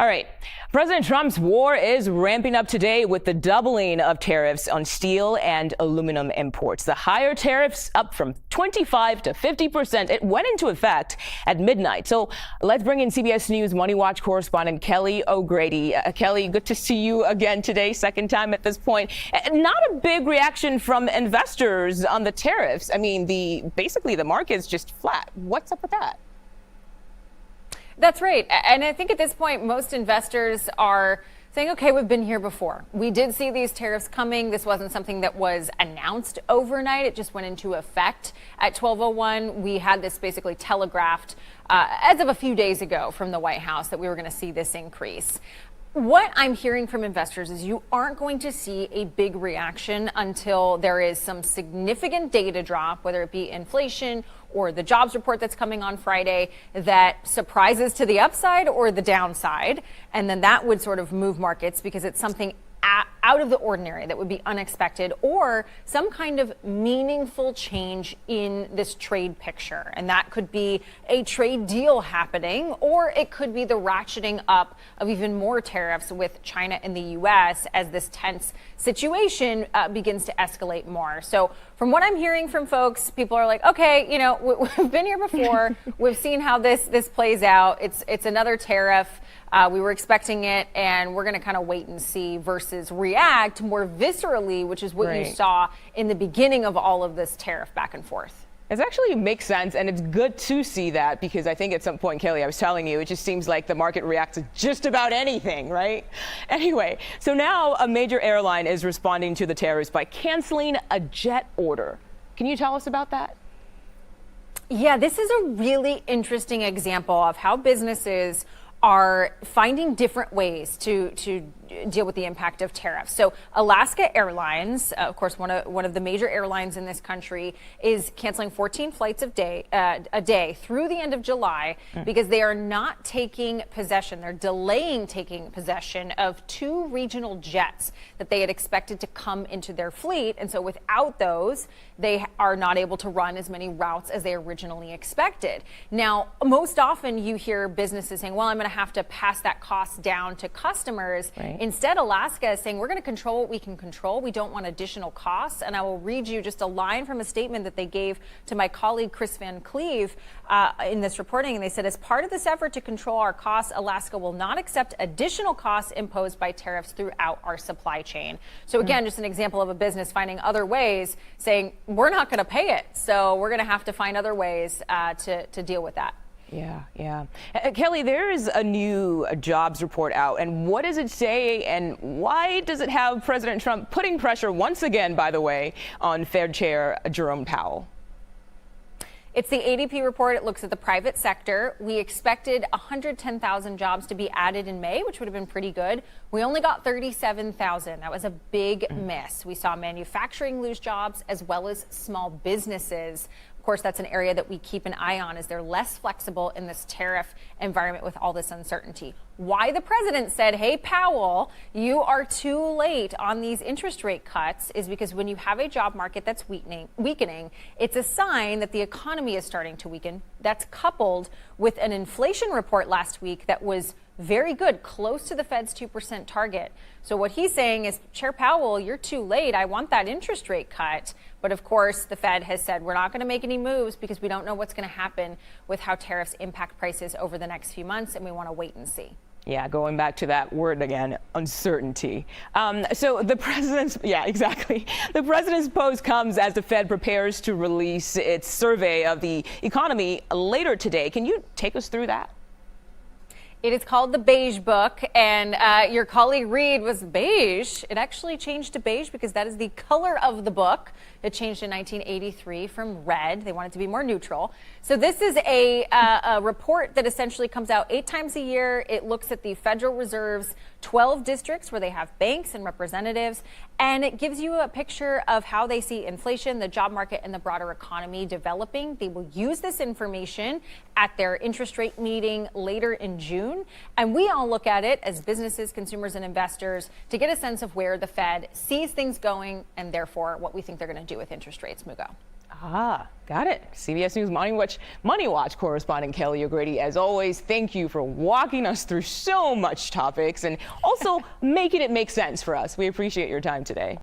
All right. President Trump's war is ramping up today with the doubling of tariffs on steel and aluminum imports. The higher tariffs up from 25 to 50%. It went into effect at midnight. So let's bring in CBS News MoneyWatch correspondent Kelly O'Grady. Kelly, good to see you again today, second time at this point. Not a big reaction from investors on the tariffs. I mean, basically the market's just flat. What's up with that? That's right. And I think at this point, most investors are saying, OK, we've been here before. We did see these tariffs coming. This wasn't something that was announced overnight. It just went into effect at 12:01. We had this basically telegraphed as of a few days ago from the White House that we were going to see this increase. What I'm hearing from investors is you aren't going to see a big reaction until there is some significant data drop, whether it be inflation or the jobs report that's coming on Friday that surprises to the upside or the downside. And then that would sort of move markets because it's something out of the ordinary that would be unexpected, or some kind of meaningful change in this trade picture. And that could be a trade deal happening, or it could be the ratcheting up of even more tariffs with China and the U.S. as this tense situation begins to escalate more. So from what I'm hearing from folks, people are like, OK, you know, we've been here before. We've seen how this plays out. It's another tariff. We were expecting it, and we're going to kind of wait and see versus react more viscerally, which is what you saw in the beginning of all of this tariff back and forth. It actually makes sense, and it's good to see that because I think at some point, Kelly, I was telling you, it just seems like the market reacts to just about anything, right? Anyway, so now a major airline is responding to the tariffs by canceling a jet order. Can you tell us about that? Yeah, this is a really interesting example of how businesses are finding different ways to deal with the impact of tariffs. So Alaska Airlines, of course, one of the major airlines in this country, is canceling 14 flights a day through the end of July because they are not taking possession. They're delaying taking possession of 2 regional jets that they had expected to come into their fleet. And so without those, they are not able to run as many routes as they originally expected. Now, most often you hear businesses saying, well, I'm going to have to pass that cost down to customers. Instead, Alaska is saying we're going to control what we can control. We don't want additional costs. And I will read you just a line from a statement that they gave to my colleague Chris Van Cleve in this reporting. And they said, as part of this effort to control our costs, Alaska will not accept additional costs imposed by tariffs throughout our supply chain. So again, just an example of a business finding other ways, saying we're not going to pay it. So we're going to have to find other ways to deal with that. Yeah. Kelly, there is a new jobs report out. And what does it say? And why does it have President Trump putting pressure once again, by the way, on Fed Chair Jerome Powell? It's the ADP report. It looks at the private sector. We expected 110,000 jobs to be added in May, which would have been pretty good. We only got 37,000. That was a big miss. We saw manufacturing lose jobs as well as small businesses. Of course, that's an area that we keep an eye on as they're less flexible in this tariff environment with all this uncertainty. Why the president said, hey, Powell, you are too late on these interest rate cuts is because when you have a job market that's weakening, it's a sign that the economy is starting to weaken. That's coupled with an inflation report last week that was very good, close to the Fed's 2% target. So what he's saying is, Chair Powell, you're too late. I want that interest rate cut. But of course, the Fed has said we're not going to make any moves because we don't know what's going to happen with how tariffs impact prices over the next few months, and we want to wait and see. Yeah, going back to that word again, uncertainty. So the president's, exactly. The president's post comes as the Fed prepares to release its survey of the economy later today. Can you take us through that? It is called the Beige Book, and your colleague Reed was beige. It actually changed to beige because that is the color of the book. It changed in 1983 from red. They want it to be more neutral. So this is a report that essentially comes out 8 times a year. It looks at the Federal Reserve's 12 districts where they have banks and representatives, and it gives you a picture of how they see inflation, the job market, and the broader economy developing. They will use this information at their interest rate meeting later in June, and we all look at it as businesses, consumers, and investors to get a sense of where the Fed sees things going and therefore what we think they're going to do with interest rates. Mugo. Got it. CBS News MoneyWatch correspondent Kelly O'Grady, as always, thank you for walking us through so much topics and also making it make sense for us. We appreciate your time today.